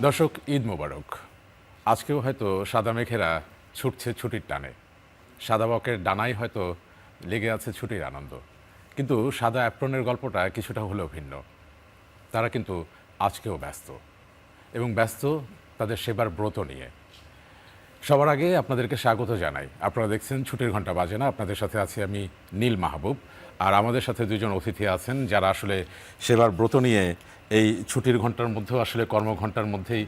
দর্শক, ঈদ মোবারক। আজকেও হয়তো সাদা মেঘেরা ছুটছে ছুটির টানে, সাদা বকের ডানায় হয়তো লেগে আছে ছুটির আনন্দ। কিন্তু সাদা অ্যাপ্রনের গল্পটা কিছুটা হলেও ভিন্ন। তারা কিন্তু আজকেও ব্যস্ত, এবং ব্যস্ত তাদের সেবার ব্রত নিয়ে। সবার আগে আপনাদেরকে স্বাগত জানাই। আপনারা দেখছেন ছুটির ঘন্টা বাজে না। আপনাদের সাথে আছি আমি নীল মাহবুব, আর আমাদের সাথে দুজন অতিথি আছেন যারা আসলে সেবার ব্রত নিয়ে এই ছুটির ঘন্টার মধ্যেও আসলে কর্মঘণ্টার মধ্যেই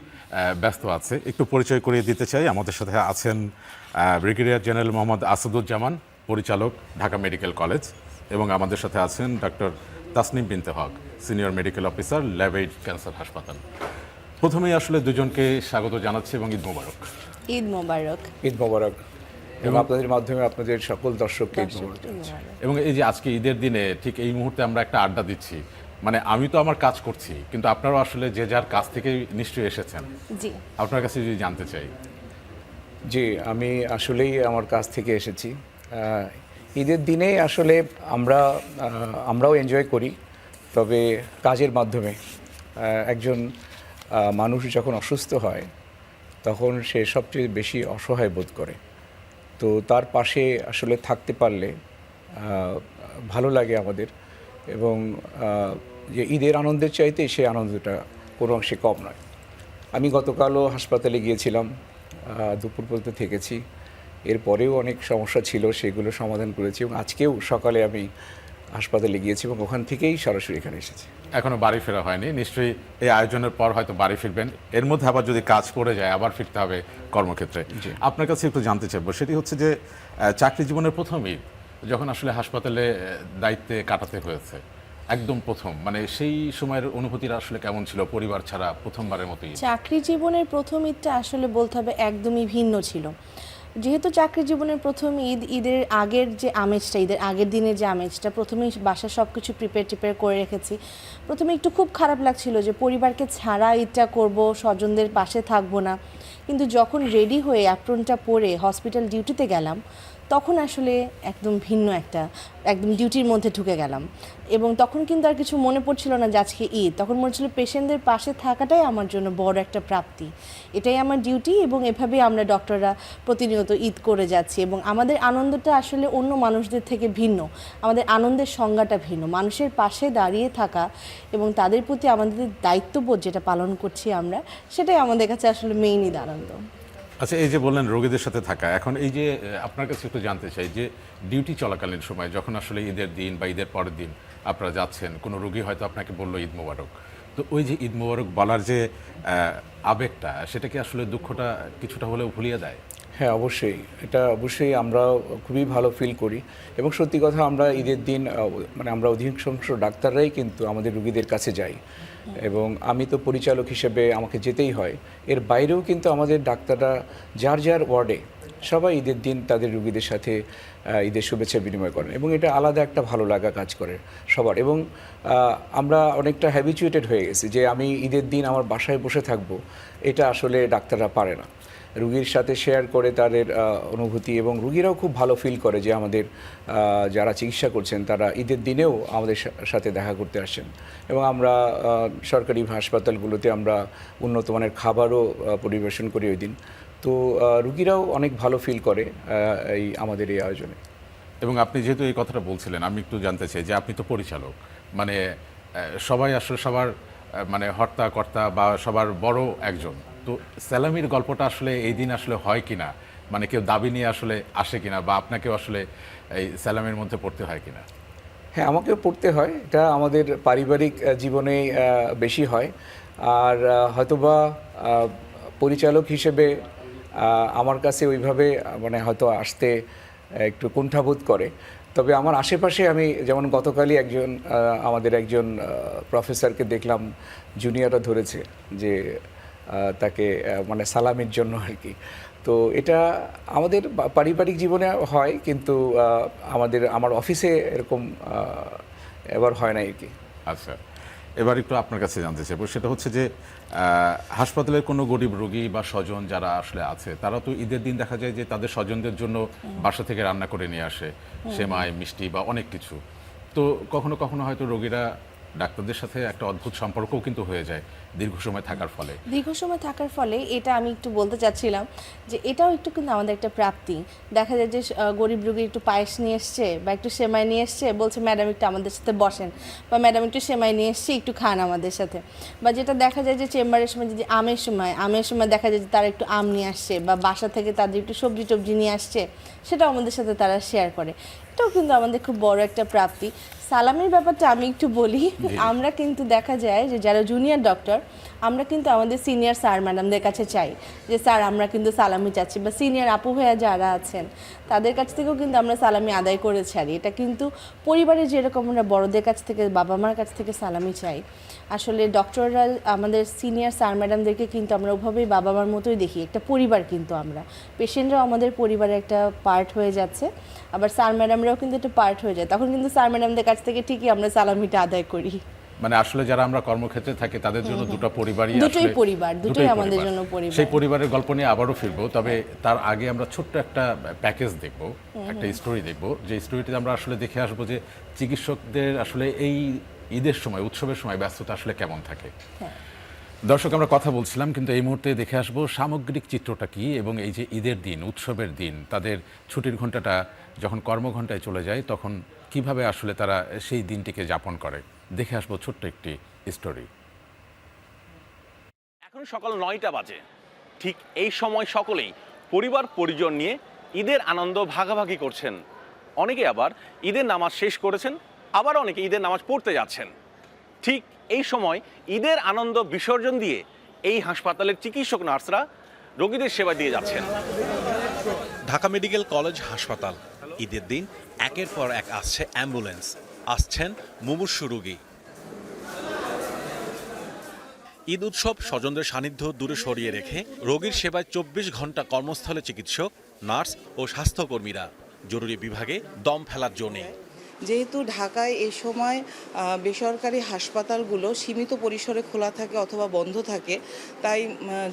ব্যস্ত আছে। একটু পরিচয় করিয়ে দিতে চাই। আমাদের সাথে আছেন ব্রিগেডিয়ার জেনারেল মোহাম্মদ আসাদুজ্জামান, পরিচালক, ঢাকা মেডিকেল কলেজ, এবং আমাদের সাথে আছেন ডক্টর তাসনিম বিনতে হক, senior medical officer, Labaid cancer হাসপাতাল। প্রথমেই আসলে দুজনকে স্বাগত জানাচ্ছি এবং ঈদ মোবারক। ঈদ মোবারক। ঈদ মোবারক। এবং আপনাদের মাধ্যমে আপনাদের সকল দর্শককে ঈদ মোবারক। এবং এই যে আজকে ঈদের দিনে ঠিক এই মুহূর্তে আমরা একটা আড্ডা দিচ্ছি, মানে আমি তো আমার কাজ করছি, কিন্তু আপনারাও আসলে যে যার কাজ থেকে নিশ্চয়ই এসেছেন। জি, আপনার কাছে যদি জানতে চাই। জি, আমি আসলেই আমার কাছ থেকে এসেছি। ঈদের দিনে আসলে আমরাও এনজয় করি, তবে কাজের মাধ্যমে। একজন মানুষ যখন অসুস্থ হয় তখন সে সবচেয়ে বেশি অসহায় বোধ করে। তো তার পাশে আসলে থাকতে পারলে ভালো লাগে আমাদের। এবং যে ঈদের আনন্দের চাইতে সে আনন্দটা কোনো অংশে কম নয়। আমি গতকালও হাসপাতালে গিয়েছিলাম, দুপুর পর্যন্ত থেকেছি। এরপরেও অনেক সমস্যা ছিল, সেগুলো সমাধান করেছি, এবং আজকেও সকালে আমি হাসপাতালে গিয়েছি এবং ওখান থেকেই সরাসরি এখানে এসেছি। এখনো বাড়ি ফেরা হয়নি, নিশ্চয়ই এই আয়োজনের পর হয়তো বাড়ি ফিরবেন। এর মধ্যে আবার যদি কাজ পড়ে যায় আবার ফিরতে হবে কর্মক্ষেত্রে। আপনার কাছে একটু জানতে চাইবো, সেটি হচ্ছে যে চাকরি জীবনের প্রথম ঈদ যখন আসলে হাসপাতালে দায়িত্বে কাটাতে হয়েছে, একদম প্রথম, মানে সেই সময়ের অনুভূতিটা আসলে কেমন ছিল পরিবার ছাড়া প্রথমবারের মতো ঈদ? চাকরি জীবনের প্রথম ঈদটা আসলে বলতে হবে একদমই ভিন্ন ছিল। যেহেতু চাকরি জীবনের প্রথম ঈদ, ঈদের আগের যে আমেজটা, ঈদের আগের দিনের যে আমেজটা, প্রথমেই বাসায় সব কিছু প্রিপেয়ার করে রেখেছি। প্রথমে একটু খুব খারাপ লাগছিল যে পরিবারকে ছাড়া ঈদটা করব, স্বজনদের পাশে থাকবো না। কিন্তু যখন রেডি হয়ে অ্যাপ্রনটা পরে হসপিটাল ডিউটিতে গেলাম, তখন আসলে একদম ভিন্ন একদম ডিউটির মধ্যে ঢুকে গেলাম। এবং তখন কিন্তু আর কিছু মনে পড়ছিল না যে আজকে ঈদ। তখন মনে ছিল পেশেন্টদের পাশে থাকাটাই আমার জন্য বড় একটা প্রাপ্তি, এটাই আমার ডিউটি, এবং এভাবেই আমরা ডক্টররা প্রতিনিয়ত ঈদ করে যাচ্ছি। এবং আমাদের আনন্দটা আসলে অন্য মানুষদের থেকে ভিন্ন, আমাদের আনন্দের সংজ্ঞাটা ভিন্ন। মানুষের পাশে দাঁড়িয়ে থাকা এবং তাদের প্রতি আমাদের দায়িত্ববোধ যেটা পালন করছি আমরা, সেটাই আমাদের কাছে আসলে মেইন ঈদ আনন্দ। আচ্ছা, এই যে বললেন রোগীদের সাথে থাকা, এখন এই যে আপনার কাছে একটু জানতে চাই যে ডিউটি চলাকালীন সময় যখন আসলে ঈদের দিন বা ঈদের পরের দিন আপনারা যাচ্ছেন, কোনো রোগী হয়তো আপনাকে বললো ঈদ মোবারক, তো ওই যে ঈদ মোবারক বলার যে আবেগটা, সেটা কি আসলে দুঃখটা কিছুটা হলেও ভুলিয়ে দেয়? হ্যাঁ, অবশ্যই। এটা অবশ্যই আমরা খুবই ভালো ফিল করি। এবং সত্যি কথা, আমরা ঈদের দিন মানে আমরা অধিকাংশ ডাক্তাররাই কিন্তু আমাদের রুগীদের কাছে যাই, এবং আমি তো পরিচালক হিসেবে আমাকে যেতেই হয়। এর বাইরেও কিন্তু আমাদের ডাক্তাররা যার যার ওয়ার্ডে সবাই ঈদের দিন তাদের রুগীদের সাথে ঈদের শুভেচ্ছা বিনিময় করেন, এবং এটা আলাদা একটা ভালো লাগা কাজ করে সবার। এবং আমরা অনেকটা হ্যাবিচুয়েটেড হয়ে গেছি যে আমি ঈদের দিন আমার বাসায় বসে থাকবো, এটা আসলে ডাক্তাররা পারে না। রুগীর সাথে শেয়ার করে তাদের অনুভূতি, এবং রুগীরাও খুব ভালো ফিল করে যে আমাদের যারা চিকিৎসা করছেন তারা ঈদের দিনেও আমাদের সাথে দেখা করতে আসছেন। এবং আমরা সরকারি হাসপাতালগুলোতে আমরা উন্নত মানের খাবারও পরিবেশন করি ওই দিন। তো রুগীরাও অনেক ভালো ফিল করে আমাদের এই আয়োজনে। এবং আপনি যেহেতু এই কথাটা বলছিলেন, আমি একটু জানতে চাই যে আপনি তো পরিচালক, মানে সবাই আসলে সবার মানে হর্তা কর্তা বা সবার বড় একজন, তো স্যালামির গল্পটা আসলে এই দিন আসলে হয় কিনা, মানে কেউ দাবি নিয়ে আসলে আসে কিনা, বা আপনাকেও আসলে এই স্যালামের মধ্যে পড়তে হয় কিনা? হ্যাঁ, আমাকেও পড়তে হয়। এটা আমাদের পারিবারিক জীবনে বেশি হয়। আর হয়তোবা পরিচালক হিসেবে আমার কাছে ওইভাবে মানে হয়তো আসতে একটু কুণ্ঠাবোধ করে। তবে আমার আশেপাশে আমি যেমন গতকালই আমাদের একজন প্রফেসরকে দেখলাম, জুনিয়ররা ধরেছে যে তাকে মানে সালামির জন্য আর কি। তো এটা আমাদের পারিবারিক জীবনে হয়, কিন্তু আমার অফিসে এরকম এবার হয় না আর কি। আচ্ছা, এবার একটু আপনার কাছে জানতে চাইবো, সেটা হচ্ছে যে হাসপাতালের কোনো গরিব রোগী বা স্বজন যারা আসলে আছে, তারা তো ঈদের দিন দেখা যায় যে তাদের স্বজনদের জন্য বাসা থেকে রান্না করে নিয়ে আসে, সেমাই, মিষ্টি বা অনেক কিছু। তো কখনো কখনো হয়তো রোগীরা ডাক্তারদের সাথে একটা অদ্ভুত সম্পর্কও কিন্তু হয়ে যায় দীর্ঘ সময় থাকার ফলে। দীর্ঘ সময় থাকার ফলে এটা আমি একটু বলতে চাচ্ছিলাম যে এটাও একটু কিন্তু আমাদের একটা প্রাপ্তি। দেখা যায় যে গরিব রোগী একটু পায়েস নিয়ে এসছে বা একটু সেমাই নিয়ে এসছে, বলছে ম্যাডাম একটু আমাদের সাথে বসেন, বা ম্যাডাম একটু সেমাই নিয়ে এসছে একটু খান আমাদের সাথে। বা যেটা দেখা যায় যে চেম্বারের সময় যদি আমের সময় দেখা যায় যে তারা একটু আম নিয়ে আসছে বা বাসা থেকে তাদের একটু সবজি টবজি নিয়ে আসছে, সেটাও আমাদের সাথে তারা শেয়ার করে। এটাও কিন্তু আমাদের খুব বড় একটা প্রাপ্তি। সালামির ব্যাপারটা আমি একটু বলি, আমরা কিন্তু দেখা যায় যে যারা জুনিয়র ডক্টর, আমরা কিন্তু আমাদের সিনিয়র স্যার ম্যাডামদের কাছে চাই যে স্যার আমরা কিন্তু সালামি চাচ্ছি, বা সিনিয়র আপু ভাইয়া যারা আছেন তাদের কাছ থেকেও কিন্তু আমরা সালামি আদায় করে ছাড়ি। এটা কিন্তু পরিবারে যেরকম আমরা বড়দের কাছ থেকে, বাবা মার কাছ থেকে সালামি চাই, আসলে ডক্টররা আমাদের সিনিয়র স্যার ম্যাডামদেরকে কিন্তু আমরা ওভাবেই বাবা মার মতোই দেখি। একটা পরিবার কিন্তু আমরা, পেশেন্টরাও আমাদের পরিবারের একটা পার্ট হয়ে যাচ্ছে, আবার স্যার ম্যাডামরাও কিন্তু একটা পার্ট হয়ে যায়। তখন কিন্তু স্যার ম্যাডামদের কাছ থেকে ঠিকই আমরা সালামিটা আদায় করি। মানে আসলে যারা আমরা কর্মক্ষেত্রে থাকি তাদের জন্য দুটো পরিবারই, দুটোই আসলে পরিবার, দুটোই আমাদের জন্য পরিবার। সেই পরিবারের গল্প নিয়ে আবারও ফিরবো, তবে তার আগে আমরা ছোট্ট একটা প্যাকেজ দেখব, একটা স্টোরি দেখব, যে স্টোরিটিতে আমরা আসলে দেখে আসবো যে চিকিৎসকদের আসলে এই ঈদের সময়, উৎসবের সময় ব্যস্ততা আসলে কেমন থাকে। দর্শক, আমরা কথা বলছিলাম, কিন্তু এই মুহূর্তে দেখে আসবো সামগ্রিক চিত্রটা কি, এবং এই যে ঈদের দিন, উৎসবের দিন, তাদের ছুটির ঘন্টাটা যখন কর্মঘণ্টায় চলে যায় তখন কিভাবে আসলে তারা সেই দিনটিকে যাপন করে। দেখে আসবো ছোট্ট একটি স্টোরি। এখন সকাল 9টা বাজে। ঠিক এই সময় সকলেই পরিবার পরিজন নিয়ে ঈদের আনন্দ ভাগাভাগি করছেন। অনেকে আবার ঈদের নামাজ শেষ করেছেন, আবার অনেকে ঈদের নামাজ পড়তে যাচ্ছেন। ঠিক এই সময় ঈদের আনন্দ বিসর্জন দিয়ে এই হাসপাতালের চিকিৎসক নার্সরা রোগীদের সেবা দিয়ে যাচ্ছেন। ঢাকা মেডিকেল কলেজ হাসপাতাল। ঈদের দিন একের পর এক আসছে অ্যাম্বুলেন্স, আসছেন মুমূর্ষু রোগী। ঈদ উৎসব স্বজনদের সান্নিধ্য দূরে সরিয়ে রেখে রোগীর সেবায় 24 ঘন্টা কর্মস্থলে চিকিৎসক, নার্স ও স্বাস্থ্যকর্মীরা। জরুরি বিভাগে দম ফেলার জো নেই। যেহেতু ঢাকায় এই সময় বেসরকারি হাসপাতালগুলো সীমিত পরিসরে খোলা থাকে অথবা বন্ধ থাকে, তাই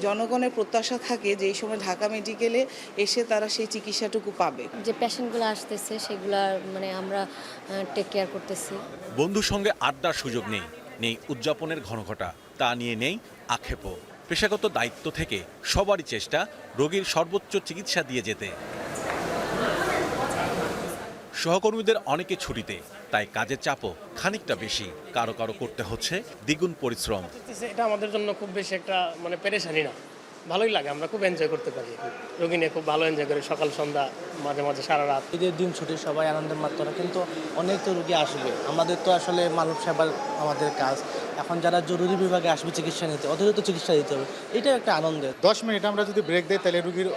জনগণের প্রত্যাশা থাকে যে এই সময় ঢাকা মেডিকেলে এসে তারা সেই চিকিৎসাটুকু পাবে। যে পেশেন্টগুলো আসতেছে সেগুলা মানে আমরা টেক কেয়ার করতেছি। বন্ধুর সঙ্গে আড্ডার সুযোগ নেই, নেই উদযাপনের ঘনঘটা, তা নিয়ে নেই আক্ষেপও। পেশাগত দায়িত্ব থেকে সবারই চেষ্টা রোগীর সর্বোচ্চ চিকিৎসা দিয়ে যেতে। সহকর্মীদের অনেকে ছুটিতে, তাই কাজের চাপও খানিকটা বেশি। কারো কারো করতে হচ্ছে দ্বিগুণ পরিশ্রম। এটা আমাদের জন্য খুব বেশি একটা মানে পেরেশানি না, ভালোই লাগে, আমরা খুব এনজয় করতে পারি। রোগী নিয়ে খুব ভালো এনজয় করি, সকাল সন্ধ্যা, মাঝে মাঝে সারা রাত। ঈদের দিন ছুটি, সবাই আনন্দের মাত্রা, কিন্তু অনেক তো রোগী আসবে। আমাদের তো আসলে মানব সেবার আমাদের কাজ। এখন যারা জরুরি বিভাগে আসবে চিকিৎসা নিতে, ওদেরও তো চিকিৎসা দিতে হবে, এটাও একটা আনন্দের। 10 মিনিট আমরা যদি ব্রেক দিই তাহলে রোগীর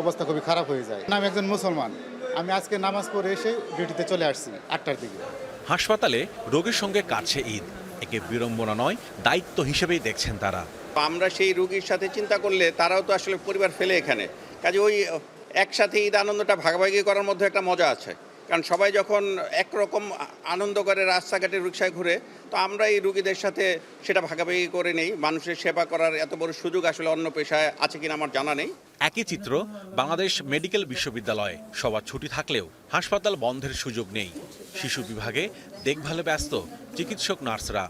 অবস্থা খুবই খারাপ হয়ে যায়। আমি একজন মুসলমান, আমি আজকে নামাজ পড়ে এসে ডিউটিতে চলে আসছি 8টার দিকে। হাসপাতালে রোগীর সঙ্গে কাটছে ঈদ, একে বিড়ম্বনা নয়, দায়িত্ব হিসেবেই দেখছেন তারা। আমরা সেই রোগীর সাথে চিন্তা করলে তারাও তো আসলে পরিবার ফেলে এখানে, কাজে ওই একসাথে ঈদ আনন্দটা ভাগাভাগি করার মধ্যে একটা মজা আছে। কারণ সবাই যখন একরকম আনন্দ করে রাস্তাঘাটে রিকশায় ঘুরে, তো আমরা এই রুগীদের সাথে সেটা ভাগাভাগি করে নেই। মানুষের সেবা করার এত বড় সুযোগ আসলে অন্য পেশায় আছে কিনা আমার জানা নেই। একই চিত্র বাংলাদেশ মেডিকেল বিশ্ববিদ্যালয়ে। সবার ছুটি থাকলেও হাসপাতাল বন্ধের সুযোগ নেই। শিশু বিভাগে দেখভালে ব্যস্ত চিকিৎসক নার্সরা।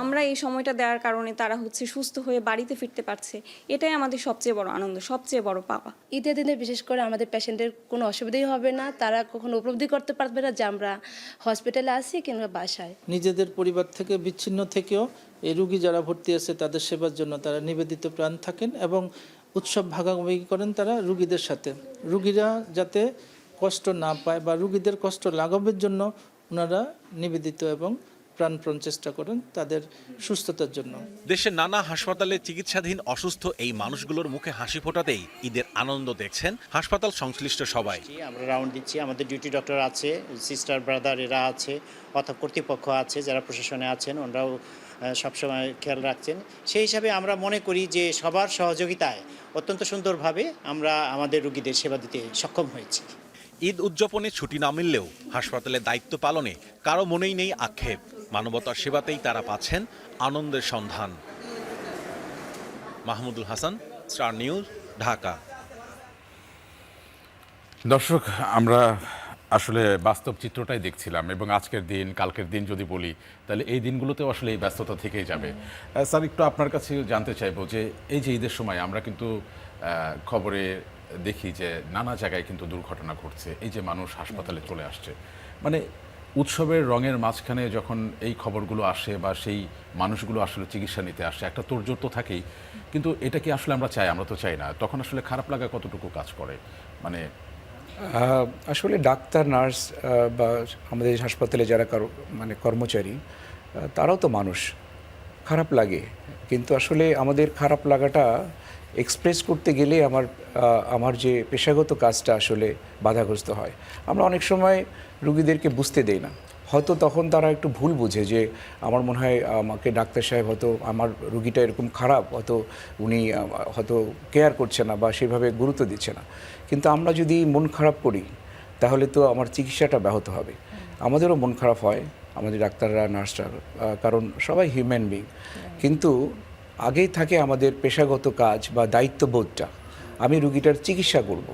আমরা এই সময়টা দেওয়ার কারণে তারা সুস্থ হয়ে বাড়িতে ফিরতে পারছে, এটাই আমাদের সবচেয়ে বড় আনন্দ, সবচেয়ে বড় পাওয়া। ঈদের দিনে বিশেষ করে আমাদের পেশেন্টের কোনো অসুবিধাই হবে না, তারা কখনো উপলব্ধি করতে পারবে না যে আমরা হসপিটালে আছি কিংবা বাসায়। নিজেদের পরিবার থেকে বিচ্ছিন্ন থেকেও এই রোগী যারা ভর্তি আছে তাদের সেবার জন্য তারা নিবেদিত প্রাণ থাকেন এবং উৎসব ভাগাভাগি করেন তারা রোগীদের সাথে। রোগীরা যাতে কষ্ট না পায় বা রোগীদের কষ্ট লাঘবের জন্য ওনারা নিবেদিত এবং প্রাণপণ চেষ্টা করেন তাদের সুস্থতার জন্য। দেশের নানা হাসপাতালে চিকিৎসাধীন অসুস্থ এই মানুষগুলোর মুখে হাসি ফোটাতেই ঈদের আনন্দ দেখছেন হাসপাতাল সংশ্লিষ্ট সবাই। আমরা রাউন্ড দিচ্ছি, আমাদের ডিউটি ডক্টর আছে, সিস্টার ব্রাদার এরা আছে, অথবা কর্তৃপক্ষ আছে যারা প্রশাসনে আছেন, ওনারাও সবসময় খেয়াল রাখছেন। সেই হিসাবে আমরা মনে করি যে সবার সহযোগিতায় অত্যন্ত সুন্দরভাবে আমরা আমাদের রোগীদের সেবা দিতে সক্ষম হয়েছি। ঈদ উদযাপনে ছুটি না মিললেও হাসপাতালে দায়িত্ব পালনে কারো মনেই নেই আক্ষেপ। মানবতার সেবাতেই তারা পাচ্ছেন আনন্দের সন্ধান। Mahmudul Hasan, star news, Dhaka. দর্শক, আমরা আসলে বাস্তব চিত্রটাই দেখছিলাম এবং আজকের দিন কালকের দিন যদি বলি তাহলে এই দিনগুলোতেও আসলে এই ব্যস্ততা থেকেই যাবে। স্যার, একটু আপনার কাছে জানতে চাইবো যে এই যে ঈদের সময় আমরা কিন্তু খবরে দেখি যে নানা জায়গায় কিন্তু দুর্ঘটনা ঘটছে, এই যে মানুষ হাসপাতালে চলে আসছে, মানে উৎসবের রঙের মাঝখানে যখন এই খবরগুলো আসে বা সেই মানুষগুলো আসলে চিকিৎসা নিতে আসে, একটা তোড়জোড় তো থাকেই, কিন্তু এটা কি আসলে আমরা চাই? আমরা তো চাই না। তখন আসলে খারাপ লাগা কতটুকু কাজ করে? মানে আসলে ডাক্তার, নার্স বা আমাদের হাসপাতালে যারা মানে কর্মচারী, তারাও তো মানুষ, খারাপ লাগে। কিন্তু আসলে আমাদের খারাপ লাগাটা এক্সপ্রেস করতে গেলে আমার যে পেশাগত কাজটা আসলে বাধাগ্রস্ত হয়। আমরা অনেক সময় রুগীদেরকে বুঝতে দেই না, হয়তো তখন তারা একটু ভুল বুঝে যে আমার মনে হয় আমাকে ডাক্তার সাহেব হয়তো আমার রুগীটা এরকম খারাপ, হয়তো উনি হয়তো কেয়ার করছে না বা সেভাবে গুরুত্ব দিচ্ছে না। কিন্তু আমরা যদি মন খারাপ করি তাহলে তো আমার চিকিৎসাটা ব্যাহত হবে। আমাদেরও মন খারাপ হয়, আমাদের ডাক্তাররা, নার্সরা, কারণ সবাই হিউম্যান বিং। কিন্তু আগেই থাকে আমাদের পেশাগত কাজ বা দায়িত্ববোধটা, আমি রুগীটার চিকিৎসা করব।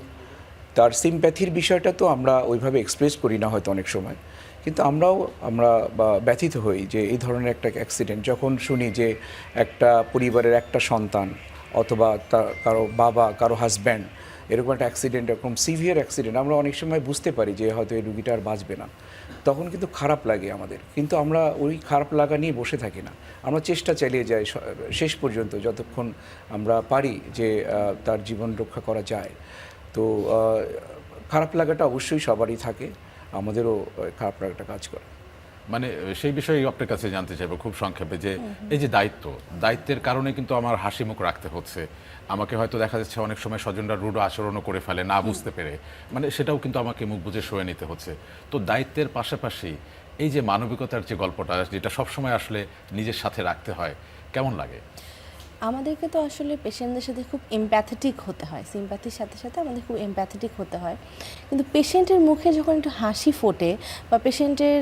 তার সিম্প্যাথির বিষয়টা তো আমরা ওইভাবে এক্সপ্রেস করি না হয়তো অনেক সময়, কিন্তু আমরা ব্যথিত হই যে এই ধরনের একটা অ্যাক্সিডেন্ট যখন শুনি যে একটা পরিবারের একটা সন্তান অথবা কারো বাবা, কারো হাজব্যান্ড এরকম একটা অ্যাক্সিডেন্ট, এরকম সিভিয়ার অ্যাক্সিডেন্ট, আমরা অনেক সময় বুঝতে পারি যে হয়তো এই রুগীটা আর বাঁচবে না। তখন কিন্তু খারাপ লাগে আমাদের, কিন্তু আমরা ওই খারাপ লাগা নিয়ে বসে থাকি না, আমরা চেষ্টা চালিয়ে যাই শেষ পর্যন্ত, যতক্ষণ আমরা পারি যে তার জীবন রক্ষা করা যায়। তো খারাপ লাগাটা অবশ্যই সবারই থাকে, আমাদেরও খারাপ লাগাটা কাজ করে। মানে সেই বিষয়ে আপনার কাছে জানতে চাইবো খুব সংক্ষেপে যে এই যে দায়িত্বের কারণে কিন্তু আমার হাসি মুখ রাখতে হচ্ছে, আমাকে হয়তো দেখা যাচ্ছে অনেক সময় স্বজনরা রূঢ় আচরণও করে ফেলে না বুঝতে পেরে, মানে সেটাও কিন্তু আমাকে মুখ বুজে সয়ে নিতে হচ্ছে। তো দায়িত্বের পাশাপাশি এই যে মানবিকতার যে গল্পটা, যেটা সবসময় আসলে নিজের সাথে রাখতে হয়, কেমন লাগে? আমাদেরকে তো আসলে পেশেন্টদের সাথে খুব এমপ্যাথেটিক হতে হয়, সিম্প্যাথির সাথে সাথে আমাদের খুব এমপ্যাথেটিক হতে হয়। কিন্তু পেশেন্টের মুখে যখন একটু হাসি ফোটে বা পেশেন্টের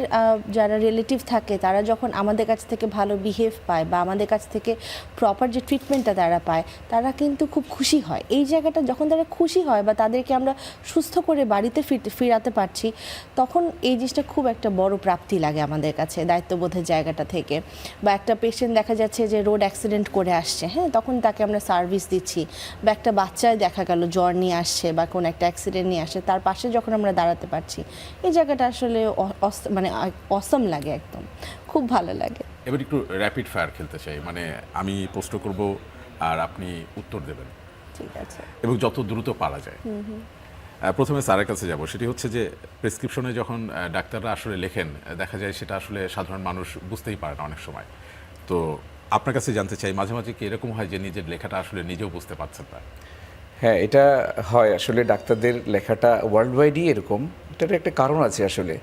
যারা রিলেটিভ থাকে তারা যখন আমাদের কাছ থেকে ভালো বিহেভ পায় বা আমাদের কাছ থেকে প্রপার যে ট্রিটমেন্টটা তারা পায়, তারা কিন্তু খুব খুশি হয়। এই জায়গাটা যখন তারা খুশি হয় বা তাদেরকে আমরা সুস্থ করে বাড়িতে ফিরাতে পারছি, তখন এই জিনিসটা খুব একটা বড় প্রাপ্তি লাগে আমাদের কাছে দায়িত্ববোধের জায়গাটা থেকে। বা একটা পেশেন্ট দেখা যাচ্ছে যে রোড অ্যাক্সিডেন্ট করে আসছে, হ্যাঁ, তখন তাকে আমরা সার্ভিস দিচ্ছি, বা একটা বাচ্চায় দেখা গেল জ্বর নিয়ে আসছে বা কোনো একটা অ্যাক্সিডেন্ট নিয়ে আসছে, তার পাশে যখন আমরা দাঁড়াতে পারছি, এই জায়গাটা আসলে মানে অসম লাগে, একদম খুব ভালো লাগে। এবার একটু র্যাপিড ফায়ার খেলতে চাই, মানে আমি প্রশ্ন করব আর আপনি উত্তর দেবেন, ঠিক আছে, এবং যত দ্রুত পারা যায়। প্রথমে স্যারের কাছে যাব, সেটি হচ্ছে যে প্রেসক্রিপশনে যখন ডাক্তাররা আসলে লেখেন, দেখা যায় সেটা আসলে সাধারণ মানুষ বুঝতেই পারে না অনেক সময়। তো আপনার কাছে জানতে চাই, মাঝে মাঝে কি এরকম হয় যে নিজের লেখাটা আসলে নিজেও বুঝতে পারছেন না? হ্যাঁ, এটা হয় আসলে, ডাক্তারদের লেখাটা ওয়ার্ল্ড ওয়াইডই এরকম। এটার একটা কারণ আছে আসলে,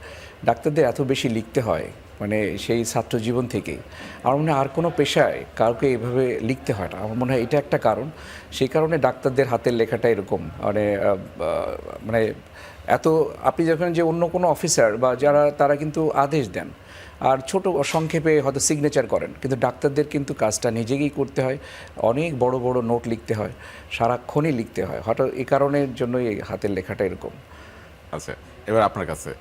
ডাক্তারদের এত বেশি লিখতে হয়, মানে সেই ছাত্র জীবন থেকেই। আমার মনে হয় আর কোনো পেশায় কাউকে এভাবে লিখতে হয় না, আমার মনে হয় এটা একটা কারণ। সেই কারণে ডাক্তারদের হাতের লেখাটা এরকম, মানে এত, আপনি যখন যে অন্য কোনো অফিসার বা যারা, তারা কিন্তু আদেশ দেন আর ছোট সংক্ষেপে হয়তো সিগনেচার করেন, কিন্তু ডাক্তারদের কিন্তু কাজটা নিজেকেই করতে হয়, অনেক বড় বড় নোট লিখতে হয়, সারাক্ষণই লিখতে হয়, হয়তো এই কারণের জন্যই এই হাতের লেখাটা এরকম। আচ্ছা, এবার আপনার কাছে,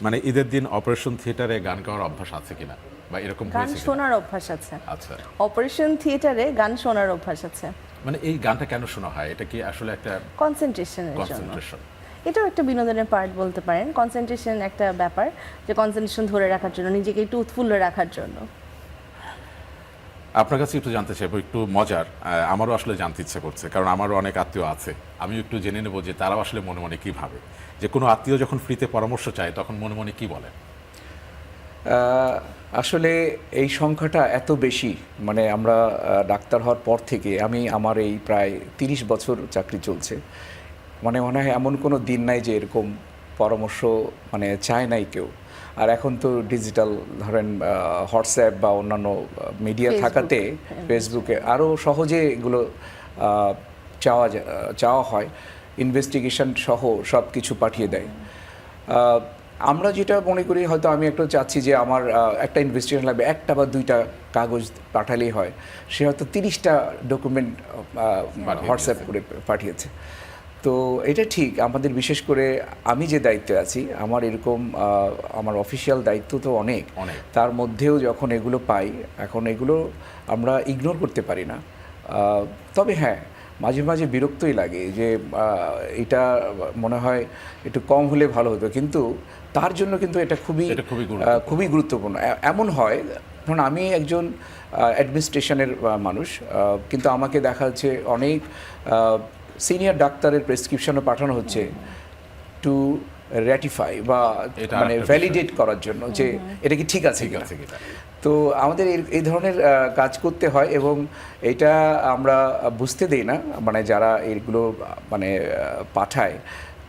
মানে ঈদের দিন অপারেশন থিয়েটারে গান গাওয়ার অভ্যাস আছে কিনা, বা এরকম গান হয়েছে কিনা? শোনার অভ্যাস আছে। আচ্ছা, অপারেশন থিয়েটারে গান শোনার অভ্যাস আছে। মানে এই গানটা কেন শোনা হয়? এটা কি আসলে একটা কনসেন্ট্রেশনের জন্য। কনসেন্ট্রেশন? এটাও একটা বিনোদনের পার্ট বলতে পারেন। কনসেন্ট্রেশন একটা ব্যাপার, যে কনসেন্ট্রেশন ধরে রাখার জন্য, নিজেকে একটু উৎফুল্ল রাখার জন্য। আপনার কাছে একটু জানতে চাইবো, একটু মজার, আমারও আসলে জানতে ইচ্ছে করছে, কারণ আমারও অনেক আত্মীয় আছে, আমি একটু জেনে নেবো যে তারাও আসলে মনে মনে কী ভাবে, যে কোনো আত্মীয় যখন ফ্রিতে পরামর্শ চায় তখন মনে মনে কী বলেন? আসলে এই সংখ্যাটা এত বেশি, মানে আমরা ডাক্তার হওয়ার পর থেকে, আমার এই প্রায় 30 বছর চাকরি চলছে, মনে হয় এমন কোনো দিন নাই যে এরকম পরামর্শ মানে চায় নাই কেউ। আর এখন তো ডিজিটাল, ধরেন হোয়াটসঅ্যাপ বা অন্যান্য মিডিয়া থাকাতে, ফেসবুকে আরও সহজে এগুলো চাওয়া হয়, ইনভেস্টিগেশন সহ সব কিছু পাঠিয়ে দেয়। আমরা যেটা মনে করি, হয়তো আমি একটু চাচ্ছি যে আমার একটা ইনভেস্টিগেশন লাগবে, একটা বা দুইটা কাগজ পাঠালেই হয়, সে হয়তো 30টা ডকুমেন্ট হোয়াটসঅ্যাপ করে পাঠিয়েছে। তো এটা ঠিক, আমাদের বিশেষ করে আমি যে দায়িত্বে আছি, আমার এরকম আমার অফিসিয়াল দায়িত্ব তো অনেক, তার মধ্যেও যখন এগুলো পাই, এখন এগুলো আমরা ইগনোর করতে পারি না। তবে হ্যাঁ, মাঝে মাঝে বিরক্তই লাগে যে এটা মনে হয় একটু কম হলে ভালো হতো, কিন্তু তার জন্য কিন্তু এটা খুবই গুরুত্বপূর্ণ। এমন হয়, ধরুন আমি একজন অ্যাডমিনিস্ট্রেশনের মানুষ, কিন্তু আমাকে দেখা যাচ্ছে অনেক সিনিয়র ডাক্তারের প্রেসক্রিপশনও পাঠানো হচ্ছে টু র্যাটিফাই বা মানে ভ্যালিডেট করার জন্য যে এটা কি ঠিক আছে কিনা। তো আমাদের এই ধরনের কাজ করতে হয় এবং এটা আমরা বুঝতে দেই না, মানে যারা এগুলো মানে পাঠায়,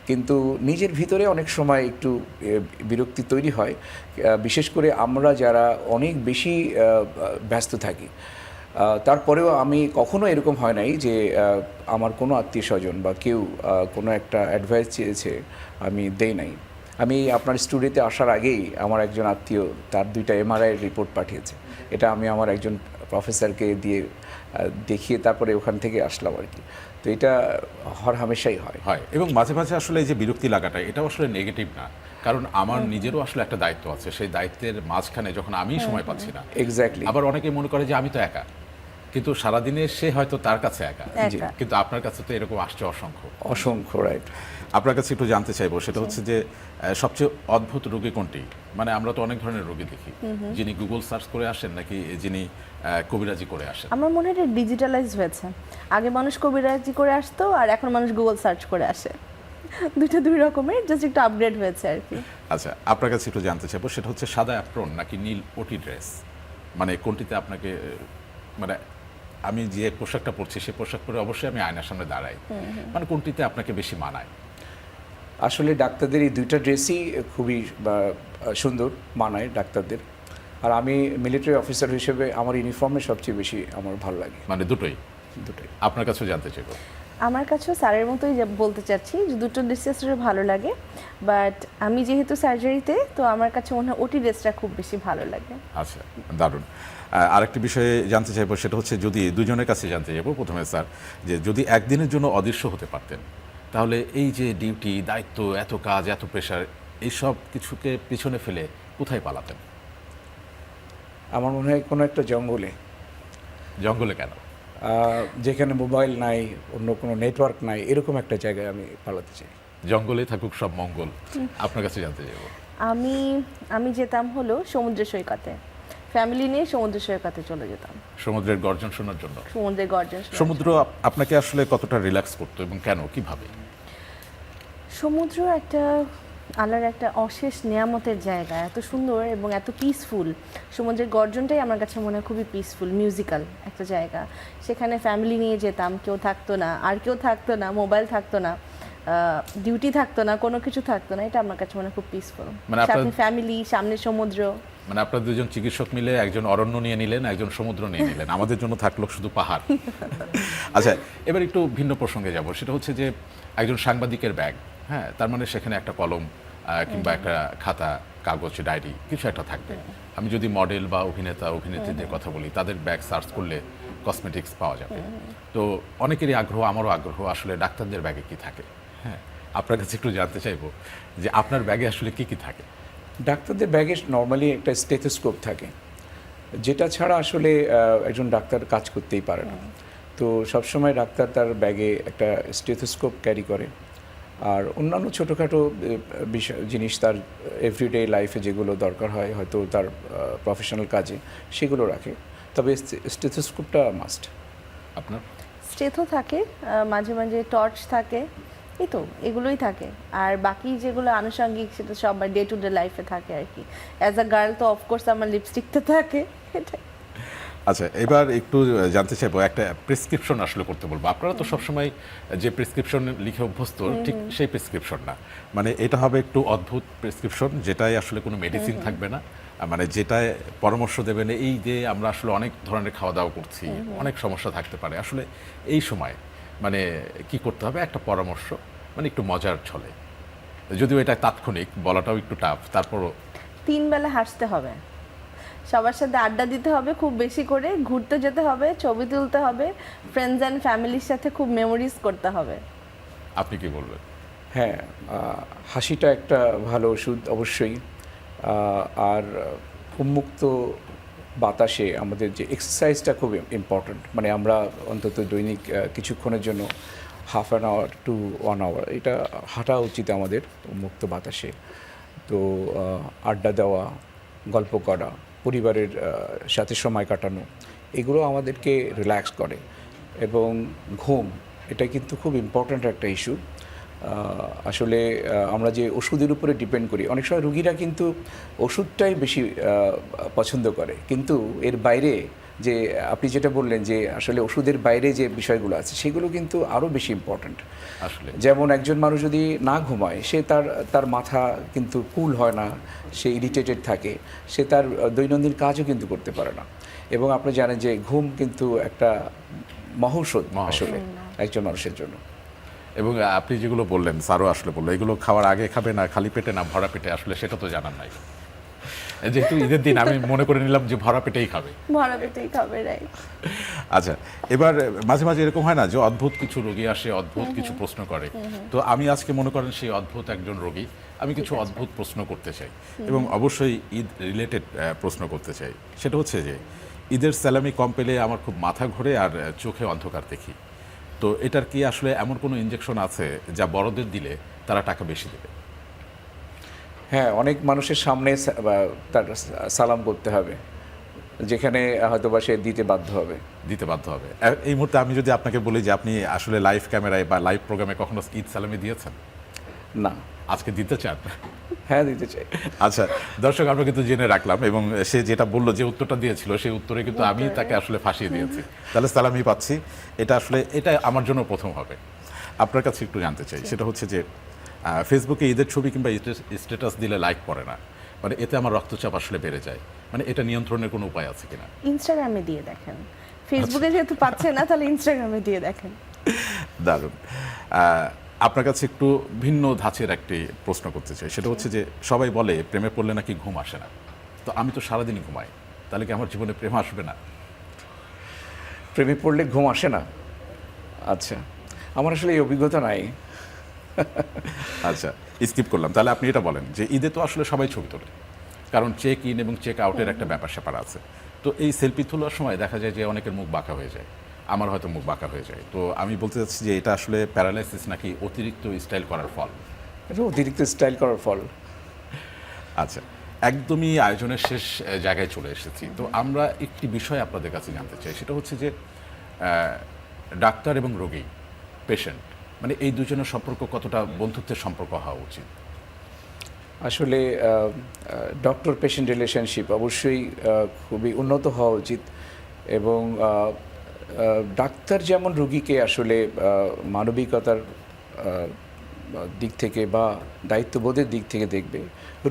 কিন্তু নিজের ভিতরে অনেক সময় একটু বিরক্তি তৈরি হয়, বিশেষ করে আমরা যারা অনেক বেশি ব্যস্ত থাকি। তারপরেও আমি কখনো এরকম হয় নাই যে আমার কোনো আত্মীয় স্বজন বা কেউ কোনো একটা অ্যাডভাইস চেয়েছে আমি দেই নাই। আমি আপনার স্টুডিওতে আসার আগেই আমার একজন আত্মীয় তার 2টা MRI রিপোর্ট পাঠিয়েছে, এটা আমি আমার একজন প্রফেসরকে দিয়ে দেখিয়ে তারপরে ওখান থেকে আসলাম আর কি। তো এটা হামেশাই হয় এবং মাঝে মাঝে আসলে এই যে বিরক্তি লাগাটা, এটাও আসলে নেগেটিভ না, কারণ আমার নিজেরও আসলে একটা দায়িত্ব আছে, সেই দায়িত্বের মাঝখানে যখন আমি সময় পাচ্ছি না, এক্স্যাক্টলি, আবার অনেকে মনে করে যে আমি তো একা, কিন্তু সারাদিনে সে হয়তো তার কাছে একা, কিন্তু আপনার কাছে তো এরকম আসছে অসংখ্য। রাইট। আপনার কাছে একটু জানতে চাইবো, সেটা হচ্ছে যে সবচেয়ে অদ্ভুত রোগী কোনটি? মানে আমরা তো অনেক ধরনের রোগী দেখি, যিনি গুগল সার্চ করে আসেন নাকি যিনি কবিরাজি করে আসেন? আমার মনে হয় এটা ডিজিটালাইজ হয়েছে। আগে মানুষ কবিরাজি করে আসতো, আর এখন মানুষ গুগল সার্চ করে আসে। দুটো দুই রকমের, জাস্ট একটু আপগ্রেড হয়েছে আর কি। আচ্ছা, আপনার কাছে একটু জানতে চাইবো, সেটা হচ্ছে সাদা অ্যাপ্রন নাকি নীল ওটি ড্রেস, মানে কোনটিতে আপনাকে, মানে আমি যে পোশাকটা পরছি সেই পোশাক পরে অবশ্যই আমি আয়নার সামনে দাঁড়াই, মানে কোনটিতে আপনাকে বেশি মানায়? আসলে ডাক্তারদের এই 2টা ড্রেসই খুবই সুন্দর মানায় ডাক্তারদের, আর আমি মিলিটারি অফিসার হিসেবে আমার ইউনিফর্মে সবচেয়ে বেশি আমার ভালো লাগে। মানে দুটোই? আপনার কাছেও জানতে চাইবো। আমার কাছেও স্যারের মতোই বলতে চাচ্ছি যে দুটো ড্রেস আসলে ভালো লাগে, বাট আমি যেহেতু সার্জারিতে, তো আমার কাছে মনে হয় ওটি ড্রেসটা খুব বেশি ভালো লাগে। আচ্ছা, দারুণ। আরেকটি বিষয়ে জানতে চাইবো, সেটা হচ্ছে যদি দুজনের কাছে জানতে চাইবো, প্রথমে স্যার, যে যদি একদিনের জন্য অদৃশ্য হতে পারতেন, তাহলে এই যে ডিউটি, দায়িত্ব, এত কাজ, এত প্রেশার, এইসব কিছুকে পিছনে ফেলে কোথায় পালাতেন? আমার মনে হয় কোনো একটা জঙ্গলে। জঙ্গলে কেন? যেখানে মোবাইল নাই, অন্য কোনো নেটওয়ার্ক নাই, এরকম একটা জায়গায় আমি পালাতে চাই। জঙ্গলে থাকুক সব মঙ্গল। আপনার কাছে জানতে চাইবো। আমি যেতাম হলো সমুদ্র সৈকতে, ফ্যামিলি নিয়ে সমুদ্র সৈকতে চলে যেতাম, সমুদ্রের গর্জন শোনার জন্য। সমুদ্রের গর্জন। সমুদ্র আপনাকে আসলে কতটা রিল্যাক্স করতো এবং কেন, কিভাবে? সমুদ্র একটা আল্লাহর একটা অশেষ নিয়ামতের জায়গা, এত সুন্দর এবং এত পিসফুল। সমুদ্রের গর্জনটাই আমার কাছে মনে হয় খুবই পিসফুল, মিউজিক্যাল একটা জায়গা। সেখানে ফ্যামিলি নিয়ে যেতাম, কেউ থাকতো না, আর কেউ থাকতো না, মোবাইল থাকতো না, ডিউটি থাকতো না, কোনো কিছু থাকতো না। এটা আমার কাছে মনে হয় খুব পিসফুল, সাথে ফ্যামিলি, সামনে সমুদ্র। মানে আপনার দুজন চিকিৎসক মিলে একজন অরণ্য নিয়ে নিলেন, একজন সমুদ্র নিয়ে নিলেন, আমাদের জন্য থাকলো শুধু পাহাড়। আচ্ছা, এবার একটু ভিন্ন প্রসঙ্গে যাব, সেটা হচ্ছে যে একজন সাংবাদিকের ব্যাগ, হ্যাঁ, তার মানে সেখানে একটা কলম কিংবা একটা খাতা, কাগজ, ডায়েরি, কিছু একটা থাকবে। আমি যদি মডেল বা অভিনেত্রীদের কথা বলি, তাদের ব্যাগ সার্চ করলে কসমেটিক্স পাওয়া যাবে। তো অনেকেরই আগ্রহ, আমারও আগ্রহ, আসলে ডাক্তারদের ব্যাগে কি থাকে। হ্যাঁ, আপনার কাছে একটু জানতে চাইবো যে আপনার ব্যাগে আসলে কি কি থাকে? ডাক্তারদের ব্যাগে নর্মালি একটা স্টেথোস্কোপ থাকে, যেটা ছাড়া আসলে একজন ডাক্তার কাজ করতেই পারে না। তো সবসময় ডাক্তার তার ব্যাগে একটা স্টেথোস্কোপ ক্যারি করে, আর অন্যান্য ছোটোখাটো জিনিস তার এভরিডে লাইফে যেগুলো দরকার হয়, হয়তো তার প্রফেশনাল কাজে, সেগুলো রাখে। তবে স্টেথোস্কোপটা মাস্ট। আপনার? স্টেথো থাকে, মাঝে মাঝে টর্চ থাকে, এই তো এগুলোই থাকে। আর বাকি যেগুলো আনুষঙ্গিক, সেটা সব ডে টু ডে লাইফে থাকে আর কি। অ্যাজ আ গার্ল তো অফকোর্স আমার লিপস্টিকটা থাকে, এটাই। আচ্ছা, এবার একটু জানতে চাইবো, একটা প্রেসক্রিপশন আসলে করতে বলবো। আপনারা তো সবসময় যে প্রেসক্রিপশন লিখে অভ্যস্ত, ঠিক সেই প্রেসক্রিপশন না, মানে এটা হবে একটু অদ্ভুত প্রেসক্রিপশন, যেটাই আসলে কোনো মেডিসিন থাকবে না, মানে যেটায় পরামর্শ দেবেন এই যে আমরা আসলে অনেক ধরনের খাওয়া দাওয়া করছি, অনেক সমস্যা থাকতে পারে, আসলে এই সময় মানে কি করতে হবে, একটা পরামর্শ, মানে একটু মজার ছলে, যদিও এটা তাৎক্ষণিক বলাটাও একটু টাফ, তারপরও 3 বেলা হাসতে হবে, সবার সাথে আড্ডা দিতে হবে খুব বেশি করে, ঘুরতে যেতে হবে, ছবি তুলতে হবে, ফ্রেন্ডস অ্যান্ড ফ্যামিলির সাথে খুব মেমোরিজ করতে হবে। আপনি কি বলবেন? হ্যাঁ, হাসিটা একটা ভালো ওষুধ অবশ্যই। আর ঘুমমুক্ত বাতাসে আমাদের যে এক্সারসাইজটা খুব ইম্পর্ট্যান্ট, মানে আমরা অন্তত দৈনিক কিছুক্ষণের জন্য 1/2 hour to 1 hour এটা হাঁটা উচিত আমাদের মুক্ত বাতাসে। তো আড্ডা দেওয়া, গল্প করা, পরিবারের সাথে সময় কাটানো, এগুলো আমাদেরকে রিল্যাক্স করে। এবং ঘুম, এটা কিন্তু খুব ইম্পর্ট্যান্ট একটা ইস্যু। আসলে আমরা যে ওষুধের উপরে ডিপেন্ড করি, অনেক সময় রুগীরা কিন্তু ওষুধটাই বেশি পছন্দ করে, কিন্তু এর বাইরে যে আপনি যেটা বললেন যে আসলে ওষুধের বাইরে যে বিষয়গুলো আছে সেগুলো কিন্তু আরও বেশি ইম্পর্ট্যান্ট। আসলে যেমন একজন মানুষ যদি না ঘুমায়, সে তার মাথা কিন্তু কুল হয় না, সে ইরিটেটেড থাকে, সে তার দৈনন্দিন কাজও কিন্তু করতে পারে না। এবং আপনি জানেন যে ঘুম কিন্তু একটা মহৌষধ আসলে একজন মানুষের জন্য। এবং আপনি যেগুলো বললেন, স্যারও আসলে বললো, এগুলো খাওয়ার আগে খাবে না খালি পেটে না ভরা পেটে, আসলে সেটা তো জানার নাই। যেহেতু ঈদের দিন আমি মনে করে নিলাম যে ভরা পেটেই খাবে। ভরা পেটেই খাবে, রাইট। আচ্ছা, এবার মাঝে মাঝে এরকম হয় না যে অদ্ভুত কিছু রোগী আসে, অদ্ভুত কিছু প্রশ্ন করে। তো আমি আজকে মনে করেন সেই অদ্ভুত একজন রোগী, আমি কিছু অদ্ভুত প্রশ্ন করতে চাই এবং অবশ্যই ঈদ রিলেটেড প্রশ্ন করতে চাই। সেটা হচ্ছে যে ঈদের স্যালামি কম পেলে আমার খুব মাথা ঘোরে আর চোখে অন্ধকার দেখি। তো এটার কি আসলে এমন কোনো ইনজেকশন আছে যা বড়দের দিলে তারা টাকা বেশি দেবে? হ্যাঁ, অনেক মানুষের সামনে তার সালাম করতে হবে, যেখানে হয়তো বা সে দিতে বাধ্য হবে। এই মুহূর্তে আমি যদি আপনাকে বলি যে আপনি আসলে লাইভ ক্যামেরায় বা লাইভ প্রোগ্রামে কখনো ঈদ সালামি দিয়েছেন? না। আজকে দিতে চান? হ্যাঁ, দিতে চাই। আচ্ছা দর্শক, আমরা কিন্তু জেনে রাখলাম এবং সে যেটা বললো, যে উত্তরটা দিয়েছিল সেই উত্তরে কিন্তু আমি তাকে আসলে ফাঁসিয়ে দিয়েছি। তাহলে সালামি পাচ্ছি, এটা আমার জন্য প্রথম হবে। আপনার কাছে একটু জানতে চাই, সেটা হচ্ছে যে ফেসবুকে ঈদের ছবি কিংবা স্ট্যাটাস দিলে লাইক পড়ে না, মানে এতে আমার রক্তচাপ আসলে বেড়ে যায়, মানে এটা নিয়ন্ত্রণের কোনো উপায় আছে কিনা? ইনস্টাগ্রামে দিয়ে দেখেন, ফেসবুকে যেহেতু পাচ্ছে না তাহলে ইনস্টাগ্রামে দিয়ে দেখেন। দারুণ। আপনার কাছে একটু ভিন্ন ধাঁচের একটি প্রশ্ন করতে চাই, সেটা হচ্ছে যে সবাই বলে প্রেমে পড়লে নাকি ঘুম আসে না। তো আমি তো সারাদিনই ঘুমাই, তাহলে কি আমার জীবনে প্রেম আসবে না? প্রেমে পড়লে ঘুম আসে না? আচ্ছা, আমার আসলে এই অভিজ্ঞতা নাই। আচ্ছা, স্কিপ করলাম। তাহলে আপনি এটা বলেন যে ঈদে তো আসলে সবাই ছবি তোলে, কারণ চেক ইন এবং চেক আউটের একটা ব্যাপার স্যাপার আছে। তো এই সেলফি তোলার সময় দেখা যায় যে অনেকের মুখ বাঁকা হয়ে যায়, আমার হয়তো মুখ বাঁকা হয়ে যায়। তো আমি বলতে চাচ্ছি যে এটা আসলে প্যারালাইসিস নাকি অতিরিক্ত স্টাইল করার ফল? এটা অতিরিক্ত স্টাইল করার ফল। আচ্ছা, একদমই আয়োজনের শেষ জায়গায় চলে এসেছি। তো আমরা একটি বিষয় আপনাদের কাছে জানতে চাই, সেটা হচ্ছে যে ডাক্তার এবং রোগী, পেশেন্ট, মানে এই দুজনের সম্পর্ক কতটা বন্ধুত্বের সম্পর্ক হওয়া উচিত? আসলে ডক্টর পেশেন্ট রিলেশনশিপ অবশ্যই খুবই উন্নত হওয়া উচিত। এবং ডাক্তার যেমন রোগীকে আসলে মানবিকতার দিক থেকে বা দায়িত্ববোধের দিক থেকে দেখবে,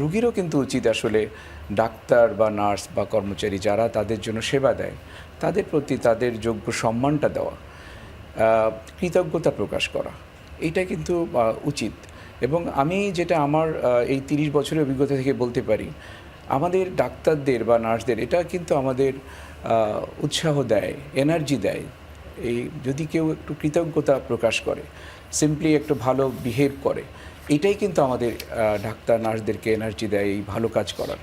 রোগীরও কিন্তু উচিত আসলে ডাক্তার বা নার্স বা কর্মচারী যারা তাদের জন্য সেবা দেয় তাদের প্রতি তাদের যোগ্য সম্মানটা দেওয়া, কৃতজ্ঞতা প্রকাশ করা, এইটা কিন্তু উচিত। এবং আমি যেটা আমার এই 30 বছরের অভিজ্ঞতা থেকে বলতে পারি, আমাদের ডাক্তারদের বা নার্সদের এটা কিন্তু আমাদের উৎসাহ দেয়, এনার্জি দেয়। এই যদি কেউ একটু কৃতজ্ঞতা প্রকাশ করে, সিম্পলি একটু ভালো বিহেভ করে, এটাই কিন্তু আমাদের ডাক্তার নার্সদেরকে এনার্জি দেয় এই ভালো কাজ করার।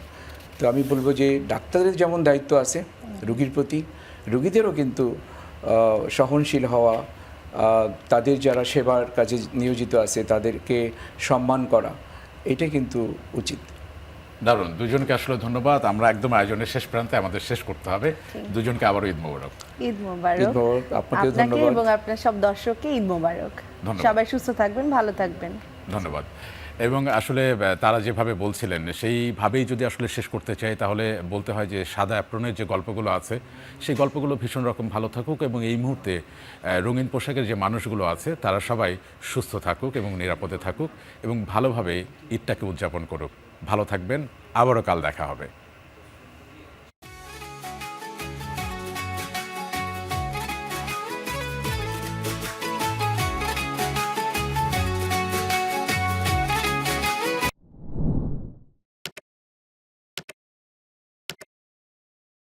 তো আমি বলবো যে ডাক্তারদের যেমন দায়িত্ব আছে রোগীর প্রতি, রোগীদেরও কিন্তু সহনশীল হওয়া, তাদের যারা সেবার কাজে নিয়োজিত আছে তাদেরকে সম্মান করা, এটা কিন্তু উচিত। দারুণ, দুজনকে আসলে ধন্যবাদ। আমরা একদম আয়োজনের শেষ প্রান্তে, আমাদের শেষ করতে হবে। দুজনকে আবারও ঈদ মোবারক। ঈদ মোবারক। ঈদ মোবারক আপনাকে আপনাকে ধন্যবাদ এবং আপনার সব দর্শককে ঈদ মোবারক। ধন্যবাদ। সবাই সুস্থ থাকবেন, ভালো থাকবেন। ধন্যবাদ। এবং আসলে তারা যেভাবে বলছিলেন সেইভাবেই যদি আসলে শেষ করতে চাই, তাহলে বলতে হয় যে সাদা অ্যাপ্রনের যে গল্পগুলো আছে সেই গল্পগুলো ভীষণ রকম ভালো থাকুক এবং এই মুহূর্তে রঙিন পোশাকের যে মানুষগুলো আছে তারা সবাই সুস্থ থাকুক এবং নিরাপদে থাকুক এবং ভালোভাবে ঈদটাকে উদযাপন করুক। ভালো থাকবেন, আবারও কাল দেখা হবে।